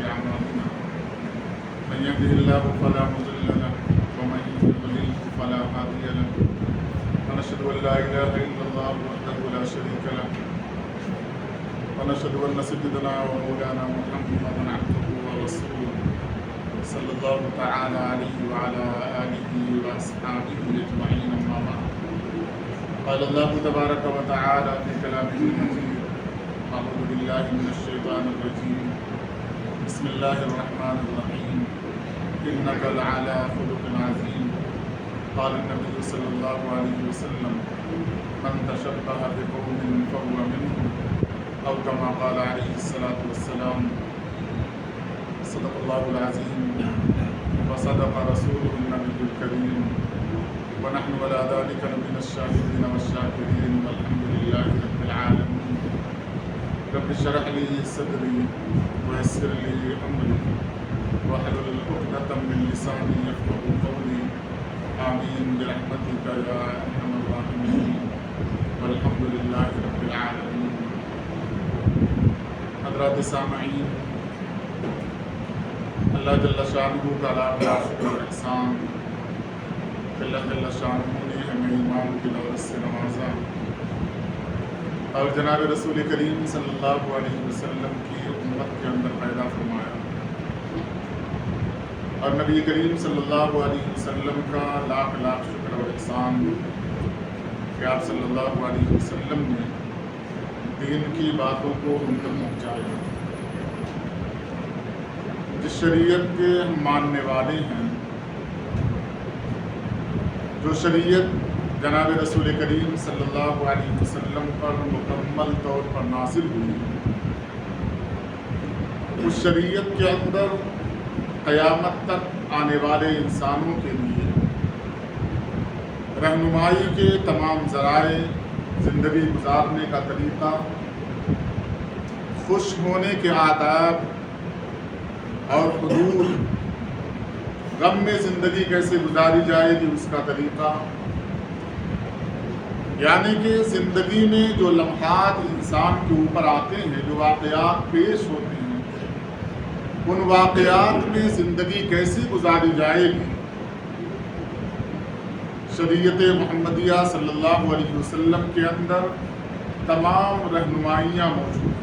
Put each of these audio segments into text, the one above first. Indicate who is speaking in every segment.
Speaker 1: أعمالنا من يهده الله فلا مضل له ومن يضلل فلا هادي له ونشهد أن لا إله إلا الله وحده لا شريك له ونشهد أن سيدنا ومولانا محمدا عبده ورسوله صلى الله تعالى عليه وعلى آله وأصحابه أجمعين أما بعد قال الله تبارك وتعالى في كلامه المجيد أعوذ بالله من الشيطان الرجيم بسم الله الرحمن الرحيم إنك لعلى خلق عظيم قال النبي صلى الله عليه وسلم من تشبه بقوم فهو منهم أو كما قال عليه الصلاة والسلام صدق الله العظيم وصدق رسوله النبي الكريم ونحن على ذلك من الشاهدين والشاكرين والحمد لله رب العالمين رب اشرح لي صدري ويسر لي أمري واحلل عقدة من لساني يفقهوا قولي آمين برحمتك يا أرحم الراحمين والحمد لله رب العالمين. حضرات سامعین، اللہ جل شانہ کا لاکھ شکر و احسان کہ اللہ جل شانہ نے ہمیں ایمان کی دولت سے نوازا اور جناب رسول کریم صلی اللہ علیہ وسلم کی امت کے اندر پیدا فرمایا، اور نبی کریم صلی اللہ علیہ وسلم کا لاکھ لاکھ شکر و احسان کہ آپ صلی اللہ علیہ وسلم نے دین کی باتوں کو ہم تک پہنچایا. جس شریعت کے ہم ماننے والے ہیں، جو شریعت جناب رسول کریم صلی اللہ علیہ وسلم پر مکمل طور پر نازل ہوئی، اس شریعت کے اندر قیامت تک آنے والے انسانوں کے لیے رہنمائی کے تمام ذرائع، زندگی گزارنے کا طریقہ، خوش ہونے کے آداب اور حدود، غم میں زندگی کیسے گزاری جائے گی اس کا طریقہ، یعنی کہ زندگی میں جو لمحات انسان کے اوپر آتے ہیں، جو واقعات پیش ہوتے ہیں، ان واقعات میں زندگی کیسی گزاری جائے گی، شریعت محمدیہ صلی اللہ علیہ وسلم کے اندر تمام رہنمائیاں موجود ہیں.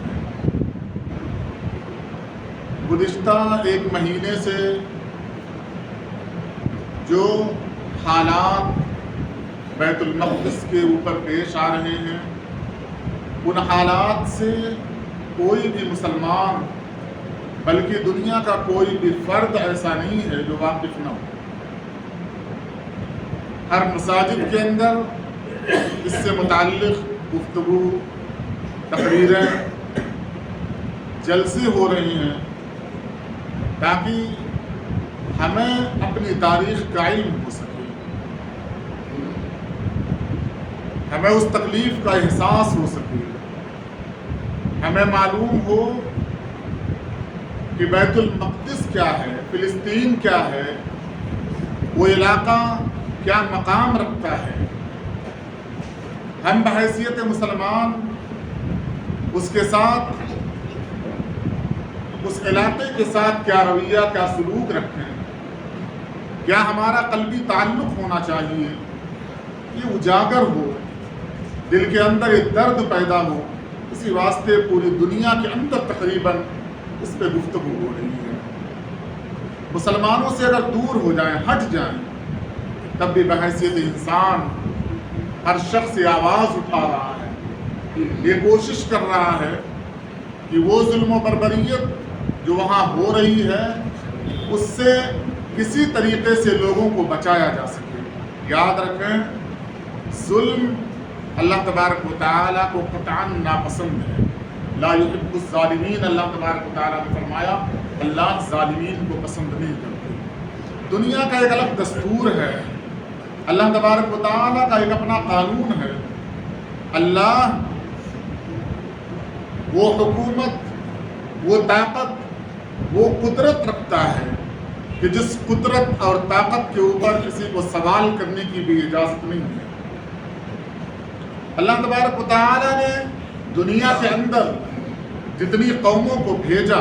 Speaker 1: گزشتہ ایک مہینے سے جو حالات بیت المقدس کے اوپر پیش آ رہے ہیں، ان حالات سے کوئی بھی مسلمان بلکہ دنیا کا کوئی بھی فرد ایسا نہیں ہے جو واقف نہ ہو. ہر مساجد کے اندر اس سے متعلق گفتگو، تقریریں، جلسے ہو رہے ہیں تاکہ ہمیں اپنی تاریخ کا علم ہو سکے، ہمیں اس تکلیف کا احساس ہو سکے، ہمیں معلوم ہو کہ بیت المقدس کیا ہے، فلسطین کیا ہے، وہ علاقہ کیا مقام رکھتا ہے، ہم بحیثیت مسلمان اس کے ساتھ، اس علاقے کے ساتھ کیا رویہ، کیا سلوک رکھیں، کیا ہمارا قلبی تعلق ہونا چاہیے، یہ اجاگر ہو، دل کے اندر ایک درد پیدا ہو. اسی واسطے پوری دنیا کے اندر تقریباً اس پہ گفتگو ہو رہی ہے. مسلمانوں سے اگر دور ہو جائیں، ہٹ جائیں، تب بھی بحیثیت انسان ہر شخص یہ آواز اٹھا رہا ہے، یہ کوشش کر رہا ہے کہ وہ ظلم و بربریت جو وہاں ہو رہی ہے اس سے کسی طریقے سے لوگوں کو بچایا جا سکے. یاد رکھیں، ظلم اللہ تبارک و تعالیٰ کو قطعاً ناپسند ہے. لا يحب الظالمین، اللہ تبارک و تعالیٰ نے فرمایا اللہ ظالمین کو پسند نہیں کرتے. دنیا کا ایک الگ دستور ہے، اللہ تبارک و تعالیٰ کا ایک اپنا قانون ہے. اللہ وہ حکومت، وہ طاقت، وہ قدرت رکھتا ہے کہ جس قدرت اور طاقت کے اوپر کسی کو سوال کرنے کی بھی اجازت نہیں ہے. اللہ تبارک و تعالیٰ نے دنیا کے اندر جتنی قوموں کو بھیجا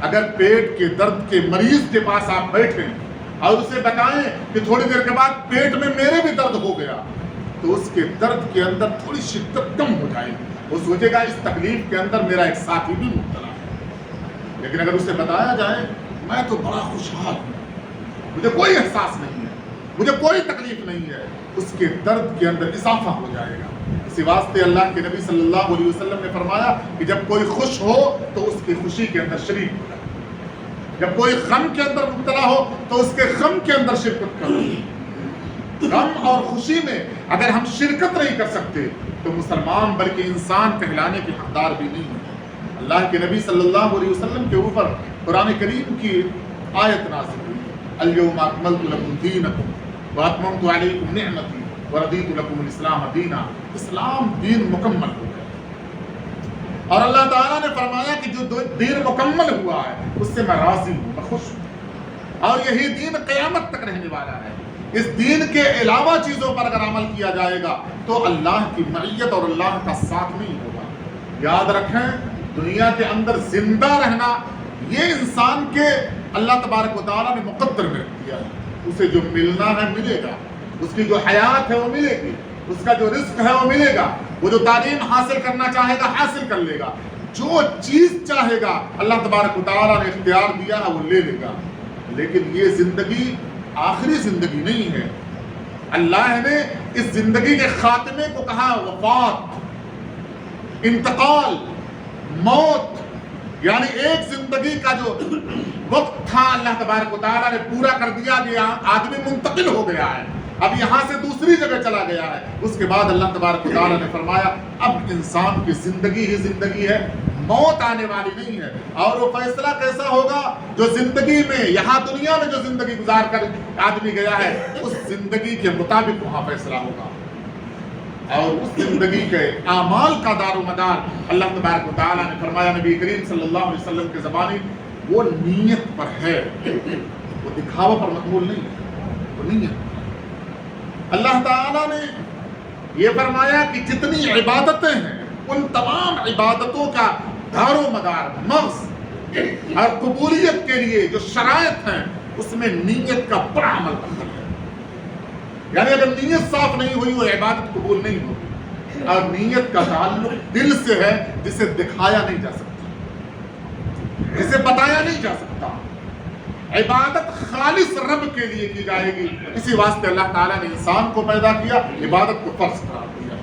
Speaker 1: اگر پیٹ کے درد کے مریض کے پاس آپ بیٹھیں اور اسے بتائیں کہ تھوڑی دیر کے بعد پیٹ میں میرے بھی درد ہو گیا، تو اس کے درد کے اندر تھوڑی شدت کم ہو جائے گی، وہ سوچے گا اس تکلیف کے اندر میرا ایک ساتھی بھی مبتلا ہے۔ لیکن اگر اسے بتایا جائے میں تو بڑا خوشحال ہوں، مجھے کوئی احساس نہیں ہے، مجھے کوئی تکلیف نہیں ہے، اس کے درد کے اندر اضافہ ہو جائے گا۔ اسی واسطے اللہ کے نبی صلی اللہ علیہ وسلم نے فرمایا کہ جب کوئی خوش ہو تو اس کی خوشی کے اندر شریک ہو، جب کوئی غم کے اندر مبتلا ہو تو اس کے غم کے اندر شرکت کرو۔ غم اور خوشی میں اگر ہم شرکت نہیں کر سکتے تو مسلمان بلکہ انسان کہلانے کے حقدار بھی نہیں ہیں۔ اللہ کے نبی صلی اللہ علیہ وسلم کے اوپر قرآن کریم کی آیت نازل ہوئی، الیوم اکملت لکم دینکم واتممت علیکم نعمتی وردیت لکم الاسلام دینا، اسلام دین مکمل ہو گیا۔ اور اللہ تعالیٰ نے فرمایا کہ جو دین مکمل ہوا ہے اس سے میں راضی ہوں، میں خوش ہوں، اور یہی دین قیامت تک رہنے والا ہے۔ اس دین کے علاوہ چیزوں پر اگر عمل کیا جائے گا تو اللہ کی معیت اور اللہ کا ساتھ نہیں ہوگا۔ یاد رکھیں دنیا کے اندر زندہ رہنا یہ انسان کے اللہ تبارک و تعالیٰ نے مقدر میں رکھ دیا ہے، اسے جو ملنا ہے ملے گا، اس کی جو حیات ہے وہ ملے گی، اس کا جو رزق ہے وہ ملے گا، وہ جو تعلیم حاصل کرنا چاہے گا حاصل کر لے گا، جو چیز چاہے گا اللہ تبارک و تعالیٰ نے اختیار دیا ہے وہ لے لے گا۔ لیکن یہ زندگی آخری زندگی نہیں ہے۔ اللہ نے اس زندگی کے خاتمے کو کہا وفات، انتقال، موت، یعنی ایک زندگی کا جو وقت تھا اللہ تبارک و تعالیٰ نے پورا کر دیا، آدمی منتقل ہو گیا ہے، اب یہاں سے دوسری جگہ چلا گیا ہے۔ اس کے بعد اللہ تبارک و تعالیٰ نے فرمایا اب انسان کی زندگی ہی زندگی ہے، موت آنے والی نہیں ہے۔ اور وہ فیصلہ کیسا ہوگا؟ جو زندگی میں یہاں دنیا میں جو زندگی گزار کر آدمی گیا ہے اس زندگی کے مطابق وہاں فیصلہ ہوگا، اور اس زندگی کے اعمال کا دار و مدار اللہ تبارک و تعالیٰ نے فرمایا نبی کریم صلی اللہ علیہ وسلم کے زبانی وہ نیت پر ہے، وہ دکھاوا پر مقبول نہیں ہے، وہ نیت پر۔ اللہ تعالیٰ نے یہ فرمایا کہ جتنی عبادتیں ہیں ان تمام عبادتوں کا دار و مدار مغز اور قبولیت کے لیے جو شرائط ہیں اس میں نیت کا بڑا عمل دخل ہے۔ یعنی اگر نیت صاف نہیں ہوئی وہ عبادت قبول نہیں ہوگی، اور نیت کا تعلق دل سے ہے جسے دکھایا نہیں جا سکتا، جسے بتایا نہیں جا سکتا۔ عبادت خالص رب کے لیے کی جائے گی، اسی واسطے اللہ تعالیٰ نے انسان کو پیدا کیا، عبادت کو فرض قرار دیا۔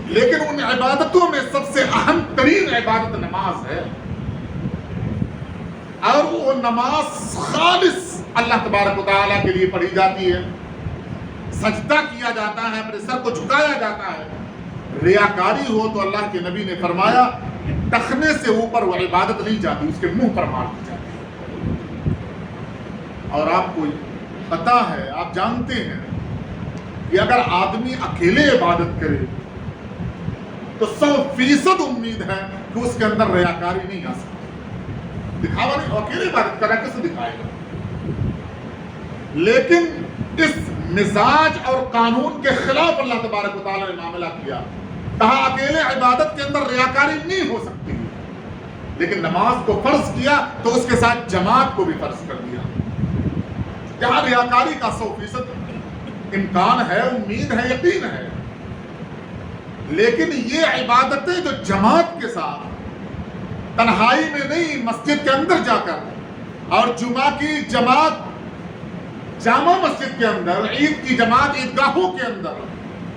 Speaker 1: لیکن ان عبادتوں میں سب سے اہم ترین عبادت نماز ہے، اور وہ نماز خالص اللہ تبارک و تعالیٰ کے لیے پڑھی جاتی ہے، سجدہ کیا جاتا ہے، اپنے سر کو جھکایا جاتا ہے۔ ریاکاری ہو تو اللہ کے نبی نے فرمایا ٹخنے سے اوپر وہ عبادت نہیں جاتی، اس کے منہ پر مار دی جاتی ہے۔ اور آپ کو پتا ہے، آپ جانتے ہیں کہ اگر آدمی اکیلے عبادت کرے تو 100% امید ہے کہ اس کے اندر ریاکاری نہیں آ سکتی، دکھاوا نہیں، اکیلے عبادت کرا کیسے دکھائے گا؟ لیکن اس مزاج اور قانون کے خلاف اللہ تبارک و تعالیٰ نے معاملہ کیا، کہا اکیلے عبادت کے اندر ریاکاری نہیں ہو سکتی، لیکن نماز کو فرض کیا تو اس کے ساتھ جماعت کو بھی فرض کر دیا۔ یہاں ریاکاری کا 100% امکان ہے، امید ہے، یقین ہے، لیکن یہ عبادتیں جو جماعت کے ساتھ، تنہائی میں نہیں، مسجد کے اندر جا کر، اور جمعہ کی جماعت جامع مسجد کے اندر، عید کی جماعت عیدگاہوں کے اندر،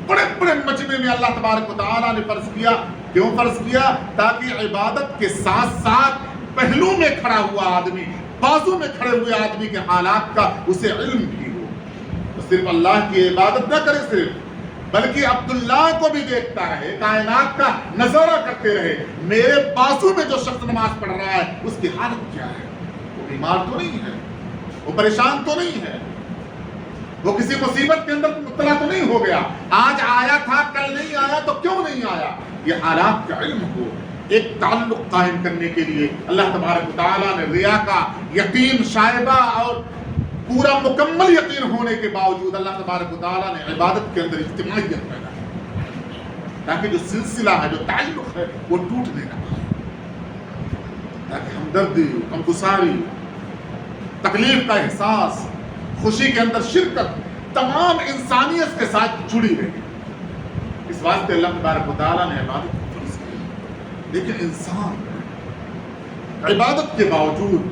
Speaker 1: بڑے بڑے مجمع میں اللہ تبارک و تعالیٰ نے فرض کیا۔ کیوں فرض کیا؟ تاکہ عبادت کے ساتھ ساتھ پہلو میں کھڑا ہوا آدمی، بازو میں کھڑے ہوئے آدمی کے حالات کا اسے علم بھی ہو، تو صرف اللہ کی عبادت نہ کرے صرف، بلکہ عبداللہ کو بھی دیکھتا رہے، کائنات کا نظارہ کرتے رہے، میرے بازو میں جو شخص نماز پڑھ رہا ہے اس کی حالت کیا ہے، وہ بیمار تو نہیں ہے، وہ پریشان تو نہیں ہے، وہ کسی مصیبت کے اندر مبتلا تو نہیں ہو گیا، آج آیا تھا کل نہیں آیا تو کیوں نہیں آیا؟ یہ حالات کا علم ہو۔ ایک تعلق قائم کرنے کے لیے اللہ تبارک و تعالیٰ نے ریا کا یقین شائبہ اور پورا مکمل یقین ہونے کے باوجود اللہ تبارک و تعالیٰ نے عبادت کے اندر اجتماعیت پیدا کی، تاکہ جو سلسلہ ہے، جو تعلق ہے وہ ٹوٹنے نہ پائے۔ تاکہ ہمدردی، غمگساری، تکلیف کا احساس، خوشی کے اندر شرکت تمام انسانیت کے ساتھ جڑی رہے۔ اس واسطے اللہ تبارک و تعالیٰ نے عبادت کو فرض کی۔ لیکن انسان عبادت کے باوجود،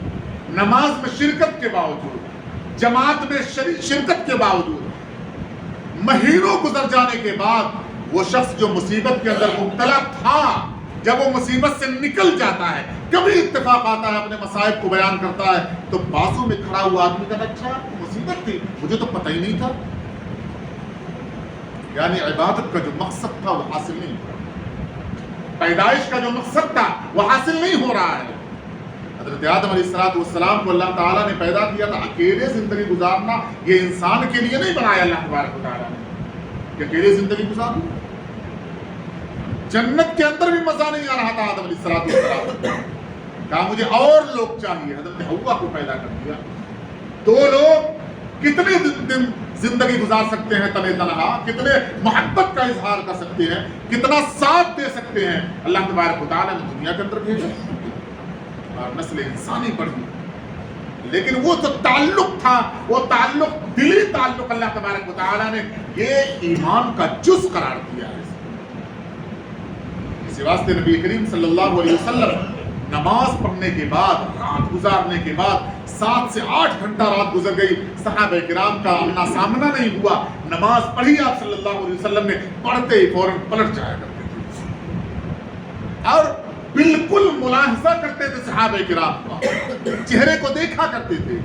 Speaker 1: نماز میں شرکت کے باوجود، جماعت میں شرکت کے باوجود، مہینوں گزر جانے کے بعد وہ شخص جو مصیبت کے اندر مبتلا تھا، جب وہ مصیبت سے نکل جاتا ہے، کبھی اتفاق آتا ہے اپنے مصائب کو بیان کرتا ہے تو بازو میں کھڑا ہوا آدمی کہتا ہے اچھا مصیبت تھی، مجھے تو پتہ ہی نہیں تھا۔ یعنی عبادت کا جو مقصد تھا وہ حاصل نہیں ہو رہا، پیدائش کا جو مقصد تھا وہ حاصل نہیں ہو رہا ہے۔ حضرت آدم علیہ السلام کو اللہ تعالیٰ نے پیدا کیا تھا، اکیلے زندگی گزارنا یہ انسان کے لیے نہیں بنایا اللہ تبارک و تعالیٰ نے کہ اکیلے زندگی گزارنا۔ جنت کے اندر بھی مزہ نہیں آ رہا تھا آدم علیہ السلام، کہا مجھے اور لوگ چاہیے، حضرت حوا کو پیدا کر دیا۔ دو لوگ کتنے دن زندگی گزار سکتے ہیں تنہا تنہا، کتنے محبت کا اظہار کر سکتے ہیں، کتنا ساتھ دے سکتے ہیں، اللہ تبارک و تعالیٰ نے دنیا کے اندر بھیجا اور نسل انسانی بڑھی۔ لیکن وہ جو تعلق تھا، وہ تعلق دلی تعلق اللہ تبارک و تعالیٰ نے یہ ایمان کا جز قرار دیا ہے۔ اسی واسطے نبی کریم صلی اللہ علیہ وسلم نماز پڑھنے کے بعد، رات گزارنے کے بعد 7 سے 8 گھنٹہ رات گزر گئی، صحابہ کرام کا آمنا سامنا نہیں ہوا، نماز پڑھی آپ صلی اللہ علیہ وسلم نے، پڑھتے ہی فوراً پلٹ جایا کرتے تھے اور بالکل ملاحظہ کرتے تھے صحابہ کرام کا، چہرے کو دیکھا کرتے تھے،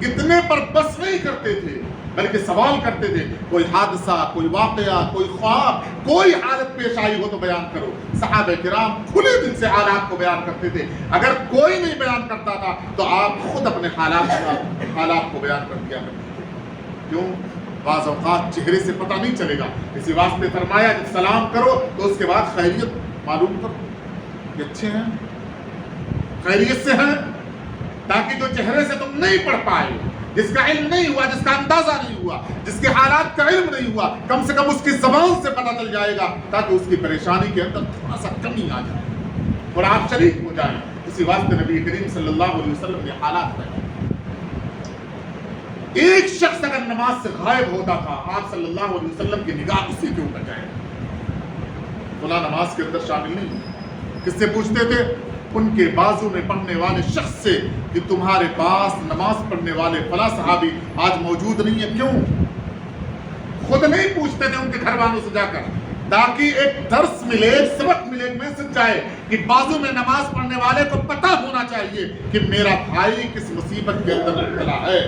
Speaker 1: اتنے پر بس نہیں کرتے تھے بلکہ سوال کرتے تھے، کوئی حادثہ، کوئی واقعہ، کوئی خواب، کوئی حالت پیش آئی ہو تو بیان کرو۔ صحابہ کرام کھلے دل سے حالات کو بیان کرتے تھے، اگر کوئی نہیں بیان کرتا تھا تو آپ خود اپنے حالات کو بیان کر دیا کرتے تھے۔ کیوں؟ بعض اوقات چہرے سے پتہ نہیں چلے گا، اسی واسطے فرمایا جب سلام کرو تو اس کے بعد خیریت معلوم کرو کہ اچھے ہیں، خیریت سے ہیں، تاکہ جو چہرے سے تم نہیں پڑھ پائے، جس کا علم نہیں ہوا، جس کا اندازہ نہیں ہوا، جس کے حالات کا علم نہیں ہوا، کم سے کم اس کی زبان سے پتہ چل جائے گا تاکہ اس کی پریشانی کے اندر تھوڑا سا کمی آ جائے اور آپ شریک ہو جائیں۔ اسی واسطے نبی کریم صلی اللہ علیہ وسلم نے حالات بیان۔ ایک شخص اگر نماز سے غائب ہوتا تھا، آپ صلی اللہ علیہ وسلم کی نگاہ اسی کے اوپر جائے، فلاں نماز کے اندر شامل نہیں۔ کس سے پوچھتے تھے؟ ان کے بازو میں پڑھنے والے شخص سے کہ تمہارے پاس نماز پڑھنے والے فلاں صحابی آج موجود نہیں ہے، کیوں؟ خود نہیں پوچھتے تھے ان کے گھر والوں سے جا کر، تاکہ ایک درس ملے، ایک سبق ملے، ایک میسج جائے کہ بازو میں نماز پڑھنے والے کو پتہ ہونا چاہیے کہ میرا بھائی کس مصیبت کے اندر مبتلا ہے۔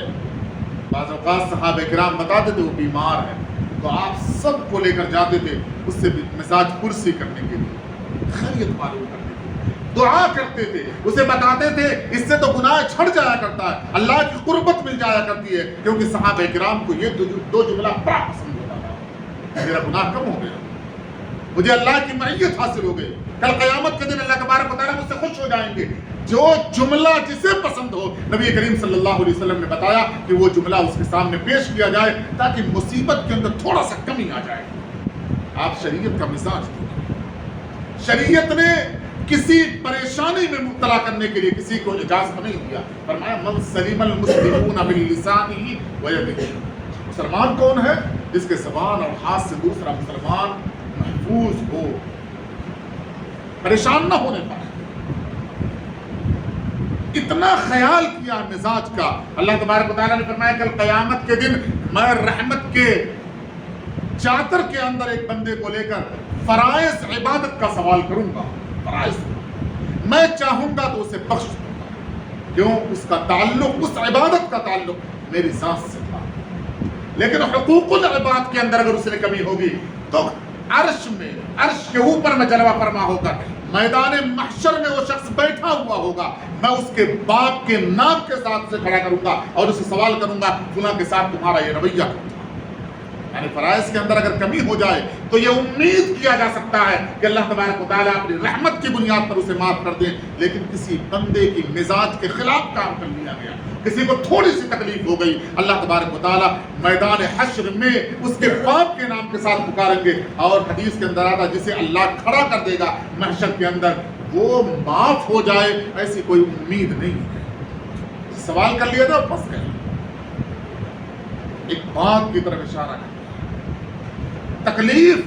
Speaker 1: بعض اوقات صحابہ کرام بتاتے تھے وہ بیمار ہے تو آپ سب کو لے کر جاتے تھے اس سے مزاج پرسی کرنے کے لیے، خیریت معلوم کرنے کے لیے، دعا کرتے تھے، اسے بتاتے تھے اس سے تو گناہ چھڑ جایا کرتا ہے، اللہ کی قربت مل جایا کرتی ہے، کیونکہ صحابہ کرام کو یہ دو جملہ بڑا پسند ہوتا تھا، میرا گناہ کم ہو گیا، مجھے اللہ کی معیت حاصل ہو گئی، کل قیامت کے دن اللہ تبارک و تعالیٰ مجھ سے خوش ہو جائیں گے۔ جو جملہ جسے پسند ہو، نبی کریم صلی اللہ علیہ وسلم نے بتایا کہ وہ جملہ اس کے سامنے پیش کیا جائے تاکہ مصیبت کے اندر تھوڑا سا کمی آ جائے۔ آپ شریعت کا مزاج تھے، شریعت نے کسی پریشانی میں مبتلا کرنے کے لیے کسی کو اجازت نہیں دیا، فرمایا من سلم المسلمون بلسانہ ویدہ، مسلمان کون ہے؟ جس کے زبان اور ہاتھ سے دوسرا مسلمان محفوظ ہو، پریشان نہ ہونے پائے۔ اتنا خیال کیا مزاج کا، اللہ تبارک و تعالیٰ نے فرمایا کل قیامت کے دن میں رحمت کے چادر کے اندر ایک بندے کو لے کر فرائض عبادت کا سوال کروں گا، فرائض میں چاہوں گا تو اسے بخش دوں گا، کیوں؟ اس کا تعلق، اس عبادت کا تعلق میری ذات سے تھا۔ لیکن حقوق العباد کے اندر اگر اس نے کمی ہوگی تو عرش میں، عرش کے اوپر میں جلوہ فرما ہو کر میدان محشر میں وہ شخص بیٹھا ہوا ہوگا، میں اس کے باپ کے نام کے ساتھ سے کھڑا کروں گا اور اسے سوال کروں گا فلاں کے ساتھ تمہارا یہ رویہ کیا تھا۔ یعنی فرائض کے اندر اگر کمی ہو جائے تو یہ امید کیا جا سکتا ہے کہ اللہ تبارک و تعالیٰ اپنی رحمت کی بنیاد پر اسے معاف کر دیں، لیکن کسی بندے کی مزاج کے خلاف کام کر لیا گیا، کسی کو تھوڑی سی تکلیف ہو گئی، اللہ تبارک و تعالیٰ میدان حشر میں اس کے باپ کے نام کے ساتھ پکاریں گے، اور حدیث کے اندر آتا جسے اللہ کھڑا کر دے گا محشر کے اندر، وہ معاف ہو جائے ایسی کوئی امید نہیں ہے. سوال کر لیا تھا پھنس گئے. ایک بات کی طرف اشارہ ہے، تکلیف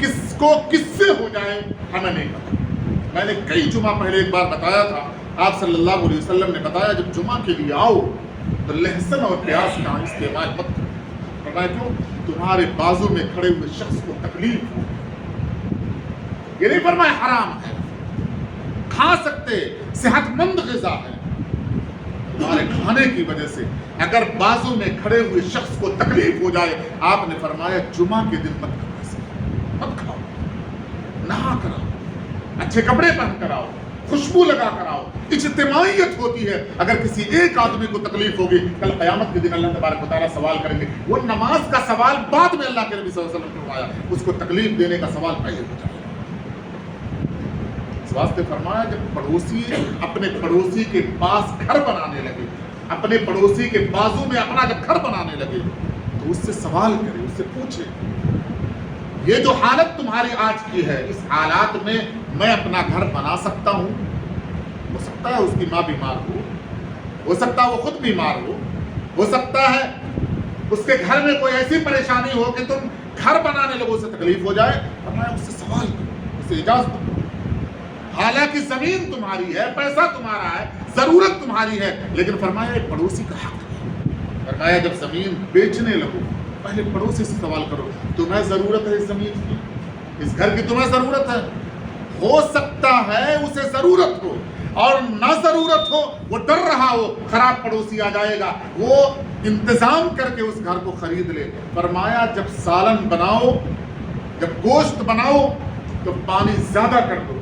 Speaker 1: کس کو کس سے ہو جائے ہمیں نہیں پتا. میں نے کئی جمعہ پہلے ایک بار بتایا تھا، آپ صلی اللہ علیہ وسلم نے بتایا جب جمعہ کے لیے آؤ تو لہسن اور پیاز کا استعمال مت کرو. فرمایا کیوں؟ تمہارے بازو میں کھڑے ہوئے شخص کو تکلیف ہو. یہ نہیں فرمایا حرام ہے، کھا سکتے، صحت مند غذا ہے. تمہارے کھانے کی وجہ سے اگر بازو میں کھڑے ہوئے شخص کو تکلیف ہو جائے، آپ نے فرمایا جمعہ کے دن مت کھاؤ، مت کھاؤ. نہا کر آؤ، اچھے کپڑے پہن کر آؤ، خوشبو لگا کر آؤ. اجتماعیت ہوتی ہے. اگر کسی ایک آدمی کو تکلیف ہوگی، کل قیامت کے دن اللہ تبارک و تعالیٰ سوال کریں گے. وہ نماز کا سوال بعد میں اللہ کے نبی صلی اللہ علیہ وسلم نے فرمایا، اس کو تکلیف دینے کا سوال پہلے ہو جائے. اس واسطے فرمایا جب پڑوسی اپنے پڑوسی کے پاس گھر بنانے لگے، اپنے پڑوسی کے بازو میں اپنا جب گھر بنانے لگے تو اس سے سوال کرے، اس سے پوچھے یہ جو حالت تمہاری آج کی ہے، اس حالات میں میں اپنا گھر بنا سکتا ہوں؟ ہو سکتا ہے اس کی ماں بیمار ہو سکتا ہے وہ خود بیمار ہو سکتا ہے اس کے گھر میں کوئی ایسی پریشانی ہو کہ تم گھر بنانے لگو، اسے تکلیف ہو جائے. فرمایا اس سے سوال کرو، اسے اجازت دو. حالانکہ زمین تمہاری ہے، پیسہ تمہارا ہے، ضرورت تمہاری ہے، لیکن فرمایا ایک پڑوسی کا حق ہے. فرمایا جب زمین بیچنے لگو پہلے پڑوسی سے سوال کرو، تمہیں ضرورت ہے اس زمین کی، اس گھر کی تمہیں ضرورت ہے؟ ہو سکتا ہے اسے ضرورت ہو اور نہ ضرورت ہو، وہ ڈر رہا ہو خراب پڑوسی آ جائے گا، وہ انتظام کر کے اس گھر کو خرید لے. فرمایا جب سالن بناؤ، جب گوشت بناؤ تو پانی زیادہ کر دو.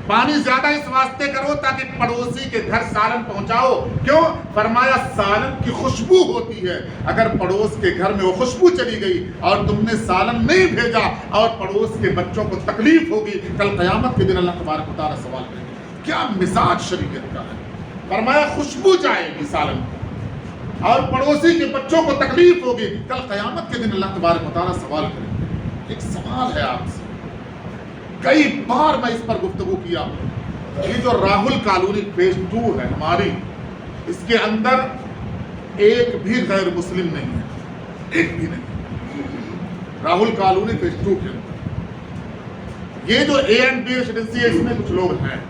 Speaker 1: پانی زیادہ اس واسطے کرو تاکہ پڑوسی کے گھر سالن پہنچاؤ. کیوں؟ فرمایا سالن کی خوشبو ہوتی ہے، اگر پڑوس کے گھر میں وہ خوشبو چلی گئی اور تم نے سالن نہیں بھیجا اور پڑوس کے بچوں کو تکلیف ہوگی، کل قیامت کے دن اللہ تبارک و تعالیٰ سوال کرے گا. کیا مزاج شریعت کا ہے. فرمایا خوشبو جائے گی سالن اور پڑوسی کے بچوں کو تکلیف ہوگی، کل قیامت کے دن اللہ تبارک و تعالیٰ سوال کرے گا. ایک سوال ہے آپ سے، کئی بار میں اس پر گفتگو کیا. یہ جو راہل کالونی فیز 2 ہے ہماری، اس کے اندر ایک بھی غیر مسلم نہیں ہے، ایک بھی نہیں. راہل کالونی فیز 2 کے اندر یہ جو A&B ریزیڈنسی ہے اس میں کچھ لوگ ہیں،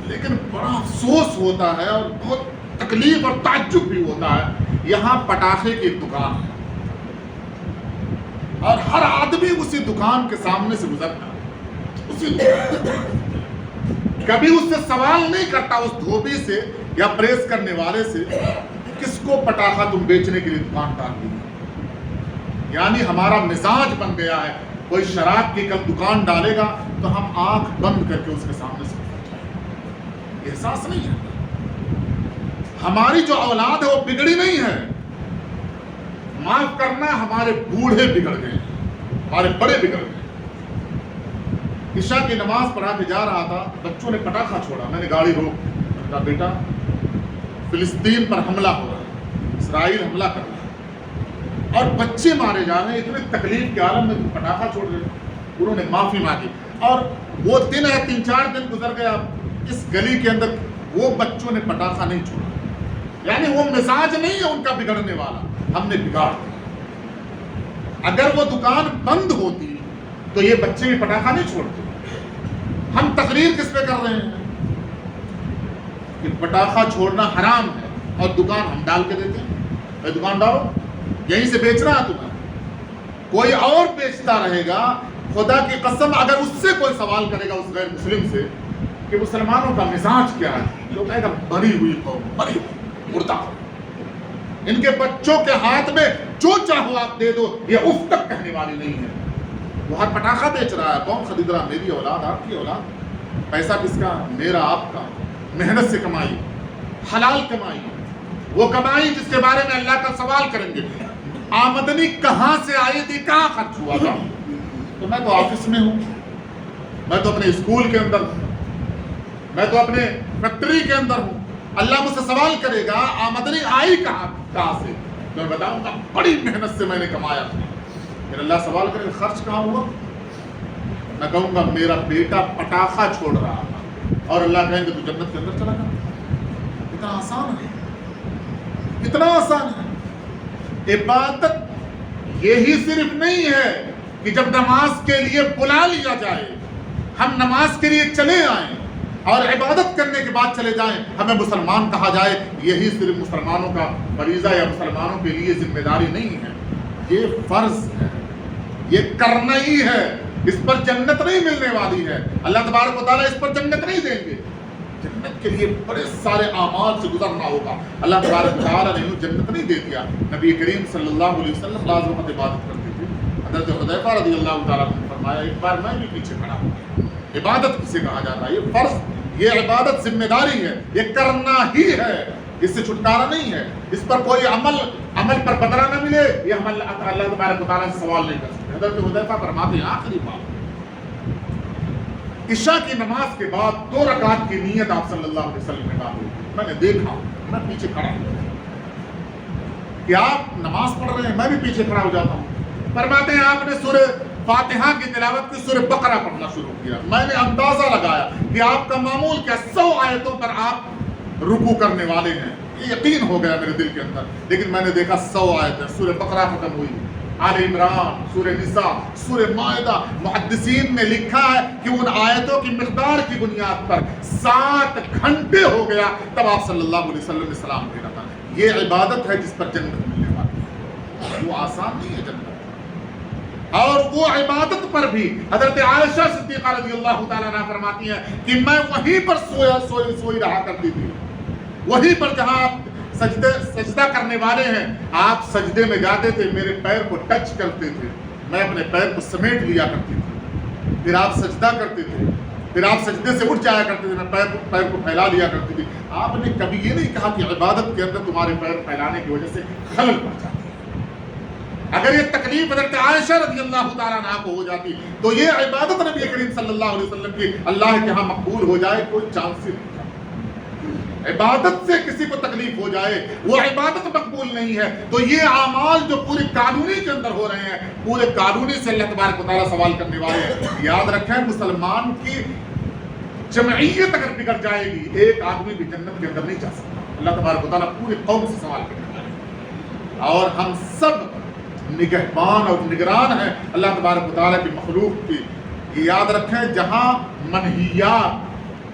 Speaker 1: لیکن بڑا افسوس ہوتا ہے اور بہت تکلیف اور تعجب بھی ہوتا ہے. یہاں پٹاخے کی ایک دکان ہے اور ہر آدمی اسی دکان کے سامنے سے گزرتا ہے، کبھی اس سے سوال نہیں کرتا اس دھوبی سے یا پریس کرنے والے سے کس کو پٹاخہ تم بیچنے کے لیے دکان ڈال دی. یعنی ہمارا مزاج بن گیا ہے، کوئی شراب کی کب دکان ڈالے گا تو ہم آنکھ بند کر کے اس کے سامنے سے گزر جائیں. احساس نہیں ہے. ہماری جو اولاد ہے وہ بگڑی نہیں ہے، معاف کرنا ہمارے بوڑھے بگڑ گئے، ہمارے بڑے بگڑ گئے. عشاء کی نماز پڑھا کے جا رہا تھا، بچوں نے پٹاخہ چھوڑا، میں نے گاڑی روک کہا بیٹا فلسطین پر حملہ ہو رہا ہے، اسرائیل حملہ کر رہا ہے اور بچے مارے جا رہے ہیں، اتنے تکلیف کے عالم میں تم پٹاخہ چھوڑ رہے ہیں. انہوں نے معافی مانگی اور وہ دن ہے 3-4 دن گزر گیا، اس گلی کے اندر وہ بچوں نے پٹاخہ نہیں چھوڑا. یعنی وہ مزاج نہیں ہے ان کا بگڑنے والا، ہم نے بگاڑ دیا. اگر وہ دکان بند ہوتی تو یہ بچے بھی پٹاخہ نہیں چھوڑتے. ہم تقریر کس پہ کر رہے ہیں کہ پٹاخہ چھوڑنا حرام ہے اور دکان ہم ڈال کے دیتے ہیں. دکان ڈالو، یہیں سے بیچ رہا ہے تمہیں، کوئی اور بیچتا رہے گا. خدا کی قسم اگر اس سے کوئی سوال کرے گا اس غیر مسلم سے کہ مسلمانوں کا مزاج کیا ہے، تو کہے گا بری ہوئی قوم، بری ہوئی مردہ. ان کے بچوں کے ہاتھ میں جو چاہو آپ دے دو، یہ اف تک کہنے والی نہیں ہے. وہ ہر پٹاخہ بیچ رہا ہے، کون خرید رہا؟ میری اولاد، آپ کی اولاد. پیسہ کس کا؟ میرا، آپ کا. محنت سے کمائی، حلال کمائی، وہ کمائی جس کے بارے میں اللہ کا سوال کریں گے. آمدنی کہاں سے آئی تھی، کہاں خرچ ہوا تھا؟ تو میں تو آفس میں ہوں، میں تو اپنے اسکول کے اندر ہوں، میں تو اپنے فیکٹری کے اندر ہوں. اللہ مجھ سے سوال کرے گا آمدنی آئی کہاں سے؟ میں بتاؤں گا بڑی محنت سے میں نے کمایا. پھر اللہ سوال کرے گا خرچ کہاں ہوا؟ میں کہوں گا میرا بیٹا پٹاخہ چھوڑ رہا تھا، اور اللہ کہیں گے تو جنت کے اندر چلا گیا۔ اتنا آسان ہے، اتنا آسان ہے۔ عبادت یہی صرف نہیں ہے کہ جب نماز کے لیے بلا لیا جائے ہم نماز کے لیے چلے آئیں اور عبادت کرنے کے بعد چلے جائیں ہمیں مسلمان کہا جائے، یہی صرف مسلمانوں کا فریضہ یا مسلمانوں کے لیے ذمہ داری نہیں ہے، یہ فرض ہے، یہ کرنا ہی ہے، اس پر جنت نہیں ملنے والی ہے، اللہ تبارک و تعالیٰ اس پر جنت نہیں دیں گے، جنت کے لیے بڑے سارے اعمال سے گزرنا ہوگا۔ اللہ تبارک و تعالیٰ نے جنت نہیں دے دیا۔ نبی کریم صلی اللہ علیہ وسلم بعض وقت عبادت کرتے تھے، حضرت حذیفہ رضی اللہ تعالیٰ نے فرمایا ایک بار میں بھی پیچھے کھڑا ہوں۔ عبادت کسے کہا جاتا ہے؟ یہ فرض، یہ عبادت ذمہ داری ہے، یہ کرنا ہی ہے، اس سے چھٹکارا نہیں ہے، اس پر کوئی عمل پر بدلہ نہ ملے، یہ ہم اللہ تبارک و تعالیٰ سے سوال نہیں کر سکتے۔ حضرت حذیفہ فرماتے ہیں آخری بات، عشاء کی نماز کے بعد 2 رکعت کی نیت آپ صلی اللہ علیہ وسلم نے کہا، میں نے دیکھا، میں پیچھے کھڑا ہوں کہ آپ نماز پڑھ رہے ہیں، میں بھی پیچھے کھڑا ہو جاتا ہوں۔ فرماتے ہیں آپ نے سورہ فاتحہ کی تلاوت کی، سورہ بقرہ پڑھنا شروع کیا، میں نے اندازہ لگایا کہ آپ کا معمول کیا 100 آیتوں پر آپ رکوع کرنے والے ہیں، یہ یقین ہو گیا میرے دل کے اندر، لیکن میں نے دیکھا 100 آیتیں، سورہ بقرہ ختم ہوئی، آل عمران، سورہ نساء، سورہ مائدہ، محدثین نے لکھا ہے کہ ان آیتوں کی مقدار کی بنیاد پر 7 گھنٹے ہو گیا، تب آپ صلی اللہ علیہ وسلم نے سلام پھیرا تھا۔ یہ عبادت ہے جس پر جنت ملنے والی ہے، وہ آسان نہیں ہے جنت، اور وہ عبادت پر بھی حضرت عائشہ صدیقہ رضی اللہ تعالیٰ عنہا فرماتی ہیں کہ میں وہیں پر سوئی رہا کرتی تھی، وہیں پر جہاں آپ سجدہ کرنے والے ہیں، آپ سجدے میں جاتے تھے، میرے پیر کو ٹچ کرتے تھے، میں اپنے پیر کو سمیٹ لیا کرتی تھی، پھر آپ سجدہ کرتے تھے، پھر آپ سجدے سے اٹھ جایا کرتے تھے، میں پیر کو پھیلا لیا کرتی تھی۔ آپ نے کبھی یہ نہیں کہا کہ عبادت کے اندر تمہارے پیر پھیلانے کی وجہ سے خلل پڑ جاتی ہے۔ اگر یہ تکلیف حضرت عائشہ رضی اللہ تعالیٰ عنہا کو ہو جاتی تو یہ عبادت نبی کریم صلی اللہ علیہ وسلم کی اللہ کے ہاں مقبول ہو جائے کوئی چانس ہی نہیں تھا۔ عبادت سے کسی کو تکلیف ہو جائے وہ عبادت مقبول نہیں ہے، تو یہ اعمال جو پوری کالونی کے اندر ہو رہے ہیں، پورے کالونی سے اللہ تبارک و تعالیٰ سوال کرنے والے ہیں۔ یاد رکھیں مسلمان کی جمعیت اگر بگڑ جائے گی، ایک آدمی بھی جنت کے اندر نہیں جا سکتا، اللہ تبارک و تعالیٰ پوری قوم سے سوال کرنے والے ہیں، اور ہم سب نگہبان اور نگران ہیں اللہ تبارک و تعالیٰ کی مخلوق کی۔ یہ یاد رکھیں جہاں منہیات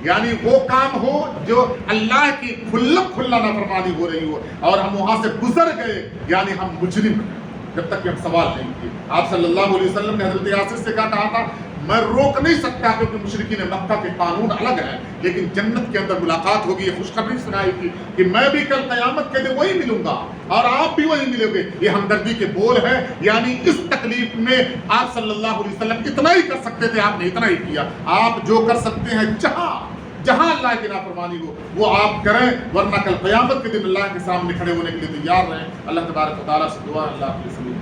Speaker 1: یعنی وہ کام ہو جو اللہ کی کھلا نافرمانی ہو رہی ہو اور ہم وہاں سے گزر گئے، یعنی ہم مجرم ہیں جب تک کہ ہم سوال نہیں کیے۔ آپ صلی اللہ علیہ وسلم نے حضرت یاسر سے کہا تھا میں روک نہیں سکتا کیونکہ مشرکین مکہ کے قانون الگ ہیں، لیکن جنت کے اندر ملاقات ہوگی، یہ خوشخبری سنائی تھی کہ میں بھی کل قیامت کے دن وہی ملوں گا اور آپ بھی وہی ملو گے۔ یہ ہمدردی کے بول ہیں، یعنی اس تکلیف میں آپ صلی اللہ علیہ وسلم اتنا ہی کر سکتے تھے، آپ نے اتنا ہی کیا۔ آپ جو کر سکتے ہیں جہاں اللہ کی نافرمانی ہو وہ آپ کریں، ورنہ کل قیامت کے دن اللہ کے سامنے کھڑے ہونے کے لیے تیار رہیں۔ اللہ تبارک و تعالیٰ سے دعا، اللہ آپ کے سبھی